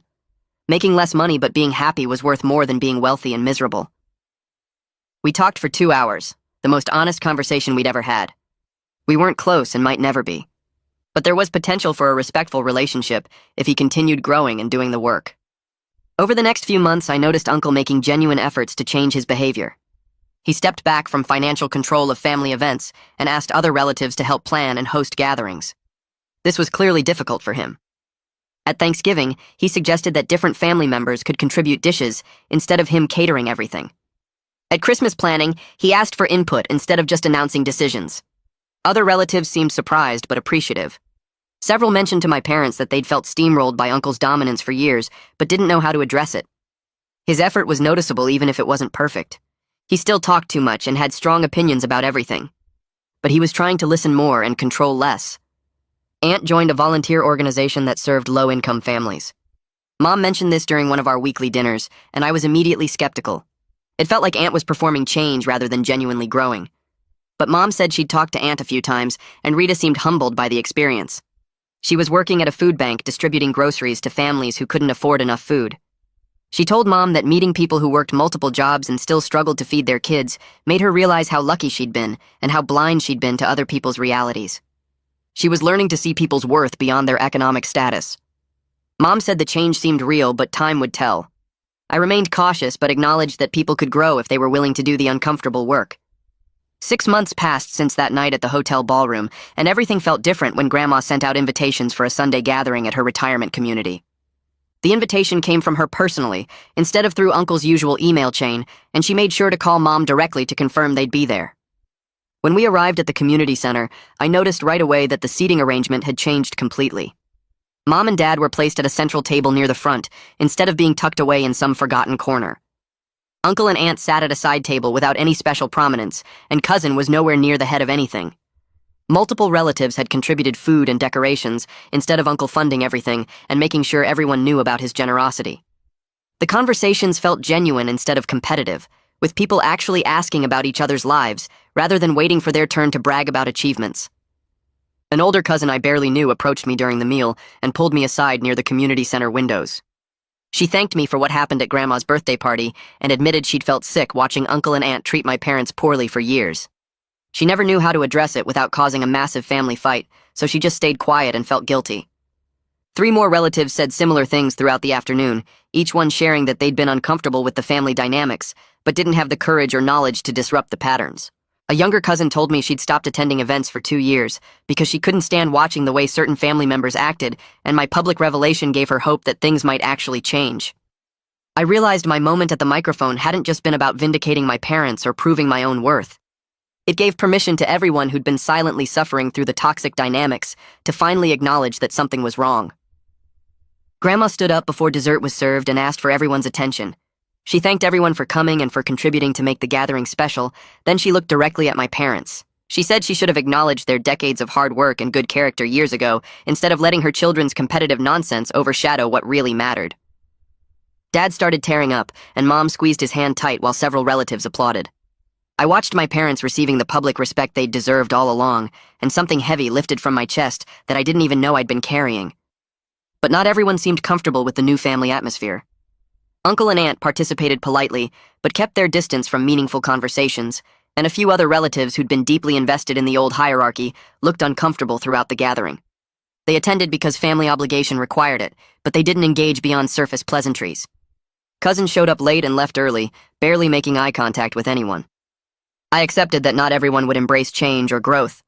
Making less money but being happy was worth more than being wealthy and miserable. We talked for 2 hours, the most honest conversation we'd ever had. We weren't close and might never be. But there was potential for a respectful relationship if he continued growing and doing the work. Over the next few months, I noticed Uncle making genuine efforts to change his behavior. He stepped back from financial control of family events and asked other relatives to help plan and host gatherings. This was clearly difficult for him. At Thanksgiving, he suggested that different family members could contribute dishes instead of him catering everything. At Christmas planning, he asked for input instead of just announcing decisions. Other relatives seemed surprised but appreciative. Several mentioned to my parents that they'd felt steamrolled by Uncle's dominance for years, but didn't know how to address it. His effort was noticeable even if it wasn't perfect. He still talked too much and had strong opinions about everything. But he was trying to listen more and control less. Aunt joined a volunteer organization that served low-income families. Mom mentioned this during one of our weekly dinners, and I was immediately skeptical. It felt like Aunt was performing change rather than genuinely growing. But Mom said she'd talked to Aunt a few times, and Rita seemed humbled by the experience. She was working at a food bank distributing groceries to families who couldn't afford enough food. She told Mom that meeting people who worked multiple jobs and still struggled to feed their kids made her realize how lucky she'd been and how blind she'd been to other people's realities. She was learning to see people's worth beyond their economic status. Mom said the change seemed real, but time would tell. I remained cautious but acknowledged that people could grow if they were willing to do the uncomfortable work. 6 months passed since that night at the hotel ballroom, and everything felt different when Grandma sent out invitations for a Sunday gathering at her retirement community. The invitation came from her personally, instead of through Uncle's usual email chain, and she made sure to call Mom directly to confirm they'd be there. When we arrived at the community center, I noticed right away that the seating arrangement had changed completely. Mom and Dad were placed at a central table near the front, instead of being tucked away in some forgotten corner. Uncle and Aunt sat at a side table without any special prominence, and Cousin was nowhere near the head of anything. Multiple relatives had contributed food and decorations, instead of Uncle funding everything and making sure everyone knew about his generosity. The conversations felt genuine instead of competitive, with people actually asking about each other's lives, rather than waiting for their turn to brag about achievements. An older cousin I barely knew approached me during the meal and pulled me aside near the community center windows. She thanked me for what happened at Grandma's birthday party and admitted she'd felt sick watching Uncle and Aunt treat my parents poorly for years. She never knew how to address it without causing a massive family fight, so she just stayed quiet and felt guilty. 3 more relatives said similar things throughout the afternoon, each one sharing that they'd been uncomfortable with the family dynamics, but didn't have the courage or knowledge to disrupt the patterns. A younger cousin told me she'd stopped attending events for 2 years because she couldn't stand watching the way certain family members acted, and my public revelation gave her hope that things might actually change. I realized my moment at the microphone hadn't just been about vindicating my parents or proving my own worth. It gave permission to everyone who'd been silently suffering through the toxic dynamics to finally acknowledge that something was wrong. Grandma stood up before dessert was served and asked for everyone's attention. She thanked everyone for coming and for contributing to make the gathering special. Then she looked directly at my parents. She said she should have acknowledged their decades of hard work and good character years ago, instead of letting her children's competitive nonsense overshadow what really mattered. Dad started tearing up, and Mom squeezed his hand tight while several relatives applauded. I watched my parents receiving the public respect they'd deserved all along, and something heavy lifted from my chest that I didn't even know I'd been carrying. But not everyone seemed comfortable with the new family atmosphere. Uncle and Aunt participated politely, but kept their distance from meaningful conversations, and a few other relatives who'd been deeply invested in the old hierarchy looked uncomfortable throughout the gathering. They attended because family obligation required it, but they didn't engage beyond surface pleasantries. Cousins showed up late and left early, barely making eye contact with anyone. I accepted that not everyone would embrace change or growth.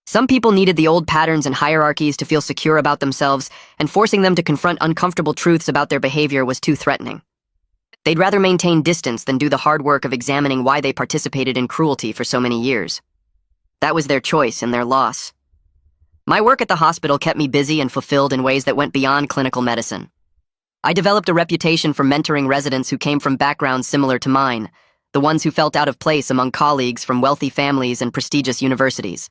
Some people needed the old patterns and hierarchies to feel secure about themselves, and forcing them to confront uncomfortable truths about their behavior was too threatening. They'd rather maintain distance than do the hard work of examining why they participated in cruelty for so many years. That was their choice and their loss. My work at the hospital kept me busy and fulfilled in ways that went beyond clinical medicine. I developed a reputation for mentoring residents who came from backgrounds similar to mine, the ones who felt out of place among colleagues from wealthy families and prestigious universities.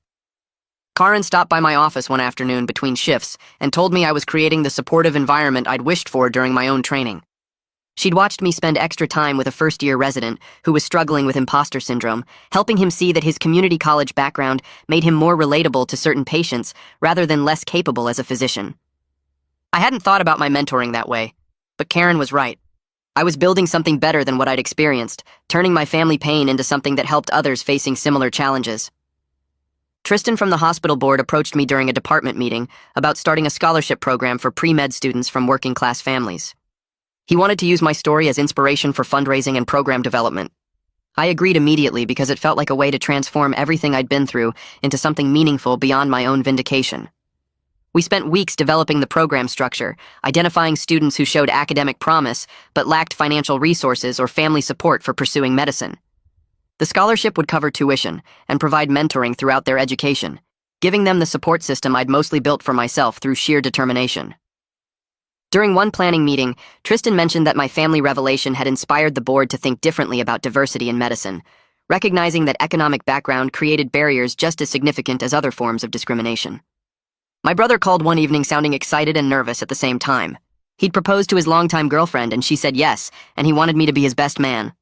Karen stopped by my office one afternoon between shifts and told me I was creating the supportive environment I'd wished for during my own training. She'd watched me spend extra time with a first-year resident who was struggling with imposter syndrome, helping him see that his community college background made him more relatable to certain patients rather than less capable as a physician. I hadn't thought about my mentoring that way, but Karen was right. I was building something better than what I'd experienced, turning my family pain into something that helped others facing similar challenges. Tristan from the hospital board approached me during a department meeting about starting a scholarship program for pre-med students from working-class families. He wanted to use my story as inspiration for fundraising and program development. I agreed immediately because it felt like a way to transform everything I'd been through into something meaningful beyond my own vindication. We spent weeks developing the program structure, identifying students who showed academic promise but lacked financial resources or family support for pursuing medicine. The scholarship would cover tuition and provide mentoring throughout their education, giving them the support system I'd mostly built for myself through sheer determination. During one planning meeting, Tristan mentioned that my family revelation had inspired the board to think differently about diversity in medicine, recognizing that economic background created barriers just as significant as other forms of discrimination. My brother called one evening sounding excited and nervous at the same time. He'd proposed to his longtime girlfriend and she said yes, and he wanted me to be his best man.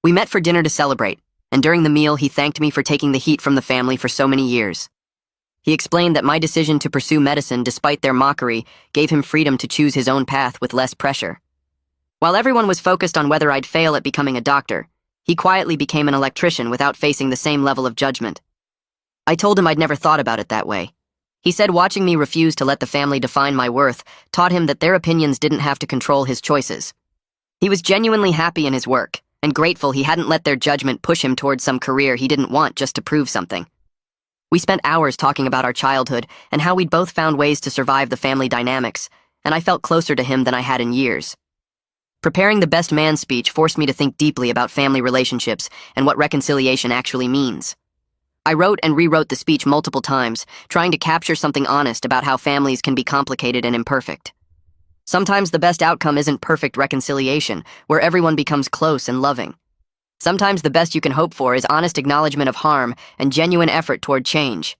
We met for dinner to celebrate, and during the meal he thanked me for taking the heat from the family for so many years. He explained that my decision to pursue medicine despite their mockery gave him freedom to choose his own path with less pressure. While everyone was focused on whether I'd fail at becoming a doctor, he quietly became an electrician without facing the same level of judgment. I told him I'd never thought about it that way. He said watching me refuse to let the family define my worth taught him that their opinions didn't have to control his choices. He was genuinely happy in his work, and grateful he hadn't let their judgment push him towards some career he didn't want just to prove something. We spent hours talking about our childhood and how we'd both found ways to survive the family dynamics, and I felt closer to him than I had in years. Preparing the best man speech forced me to think deeply about family relationships and what reconciliation actually means. I wrote and rewrote the speech multiple times, trying to capture something honest about how families can be complicated and imperfect. Sometimes the best outcome isn't perfect reconciliation, where everyone becomes close and loving. Sometimes the best you can hope for is honest acknowledgement of harm and genuine effort toward change.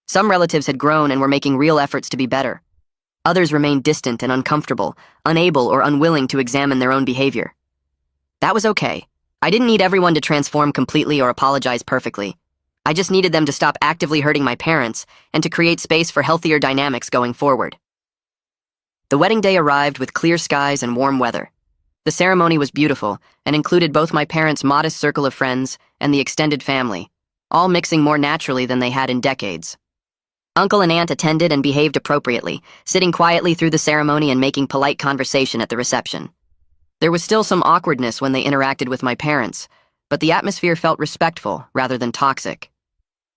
Some relatives had grown and were making real efforts to be better. Others remained distant and uncomfortable, unable or unwilling to examine their own behavior. That was okay. I didn't need everyone to transform completely or apologize perfectly. I just needed them to stop actively hurting my parents and to create space for healthier dynamics going forward. The wedding day arrived with clear skies and warm weather. The ceremony was beautiful and included both my parents' modest circle of friends and the extended family, all mixing more naturally than they had in decades. Uncle and Aunt attended and behaved appropriately, sitting quietly through the ceremony and making polite conversation at the reception. There was still some awkwardness when they interacted with my parents, but the atmosphere felt respectful rather than toxic.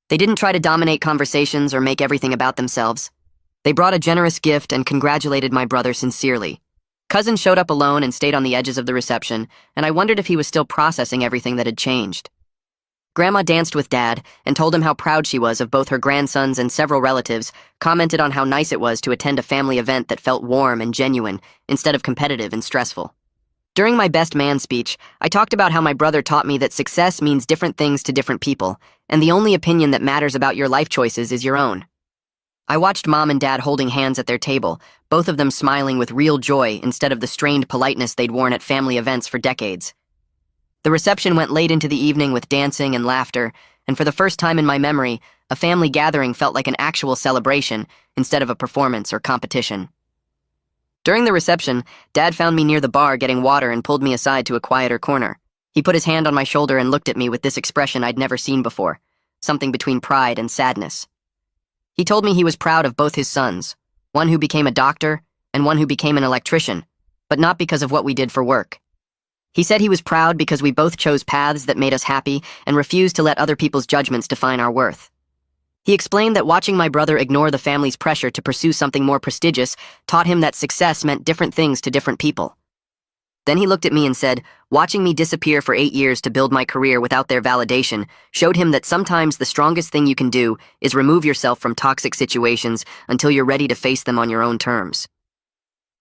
They didn't try to dominate conversations or make everything about themselves. They brought a generous gift and congratulated my brother sincerely. Cousin showed up alone and stayed on the edges of the reception, and I wondered if he was still processing everything that had changed. Grandma danced with Dad and told him how proud she was of both her grandsons, and several relatives commented on how nice it was to attend a family event that felt warm and genuine instead of competitive and stressful. During my best man speech, I talked about how my brother taught me that success means different things to different people, and the only opinion that matters about your life choices is your own. I watched Mom and Dad holding hands at their table, both of them smiling with real joy instead of the strained politeness they'd worn at family events for decades. The reception went late into the evening with dancing and laughter, and for the first time in my memory, a family gathering felt like an actual celebration instead of a performance or competition. During the reception, Dad found me near the bar getting water and pulled me aside to a quieter corner. He put his hand on my shoulder and looked at me with this expression I'd never seen before, something between pride and sadness. He told me he was proud of both his sons, one who became a doctor and one who became an electrician, but not because of what we did for work. He said he was proud because we both chose paths that made us happy and refused to let other people's judgments define our worth. He explained that watching my brother ignore the family's pressure to pursue something more prestigious taught him that success meant different things to different people. Then he looked at me and said, watching me disappear for 8 years to build my career without their validation showed him that sometimes the strongest thing you can do is remove yourself from toxic situations until you're ready to face them on your own terms.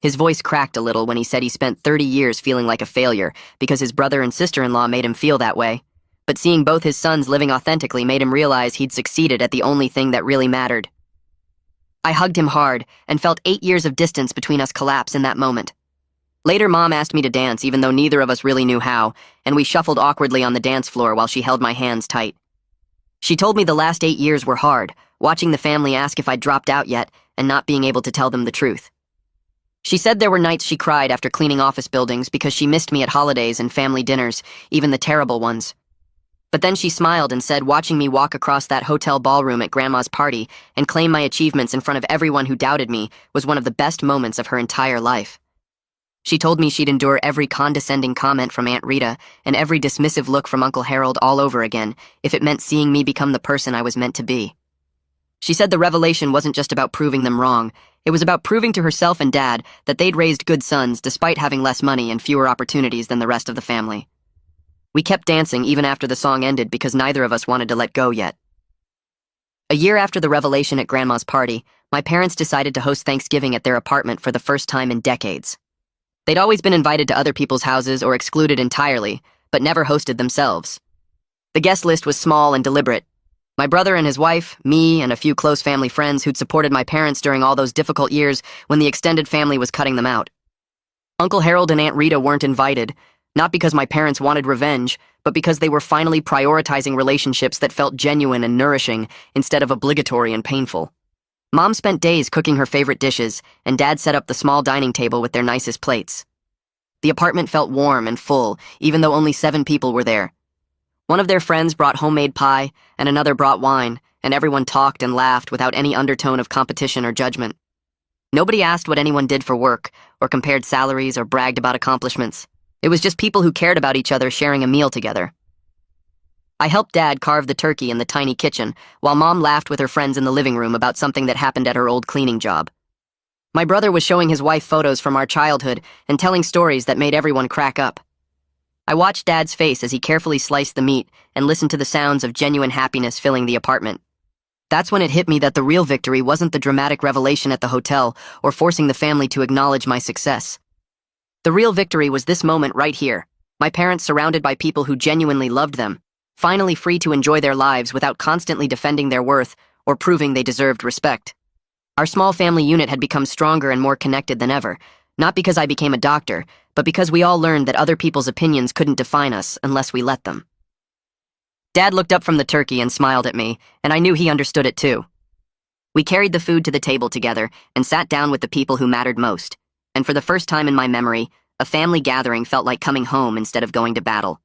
His voice cracked a little when he said he spent 30 years feeling like a failure because his brother and sister-in-law made him feel that way. But seeing both his sons living authentically made him realize he'd succeeded at the only thing that really mattered. I hugged him hard and felt 8 years of distance between us collapse in that moment. Later, Mom asked me to dance even though neither of us really knew how, and we shuffled awkwardly on the dance floor while she held my hands tight. She told me the last 8 years were hard, watching the family ask if I'd dropped out yet and not being able to tell them the truth. She said there were nights she cried after cleaning office buildings because she missed me at holidays and family dinners, even the terrible ones. But then she smiled and said watching me walk across that hotel ballroom at Grandma's party and claim my achievements in front of everyone who doubted me was one of the best moments of her entire life. She told me she'd endure every condescending comment from Aunt Rita and every dismissive look from Uncle Harold all over again if it meant seeing me become the person I was meant to be. She said the revelation wasn't just about proving them wrong. It was about proving to herself and Dad that they'd raised good sons despite having less money and fewer opportunities than the rest of the family. We kept dancing even after the song ended because neither of us wanted to let go yet. A year after the revelation at Grandma's party, my parents decided to host Thanksgiving at their apartment for the first time in decades. They'd always been invited to other people's houses or excluded entirely, but never hosted themselves. The guest list was small and deliberate. My brother and his wife, me, and a few close family friends who'd supported my parents during all those difficult years when the extended family was cutting them out. Uncle Harold and Aunt Rita weren't invited, not because my parents wanted revenge, but because they were finally prioritizing relationships that felt genuine and nourishing instead of obligatory and painful. Mom spent days cooking her favorite dishes, and Dad set up the small dining table with their nicest plates. The apartment felt warm and full, even though only 7 people were there. One of their friends brought homemade pie, and another brought wine, and everyone talked and laughed without any undertone of competition or judgment. Nobody asked what anyone did for work, or compared salaries or bragged about accomplishments. It was just people who cared about each other sharing a meal together. I helped Dad carve the turkey in the tiny kitchen, while Mom laughed with her friends in the living room about something that happened at her old cleaning job. My brother was showing his wife photos from our childhood and telling stories that made everyone crack up. I watched Dad's face as he carefully sliced the meat and listened to the sounds of genuine happiness filling the apartment. That's when it hit me that the real victory wasn't the dramatic revelation at the hotel or forcing the family to acknowledge my success. The real victory was this moment right here, my parents surrounded by people who genuinely loved them, finally free to enjoy their lives without constantly defending their worth or proving they deserved respect. Our small family unit had become stronger and more connected than ever, not because I became a doctor, but because we all learned that other people's opinions couldn't define us unless we let them. Dad looked up from the turkey and smiled at me, and I knew he understood it too. We carried the food to the table together and sat down with the people who mattered most, and for the first time in my memory, a family gathering felt like coming home instead of going to battle.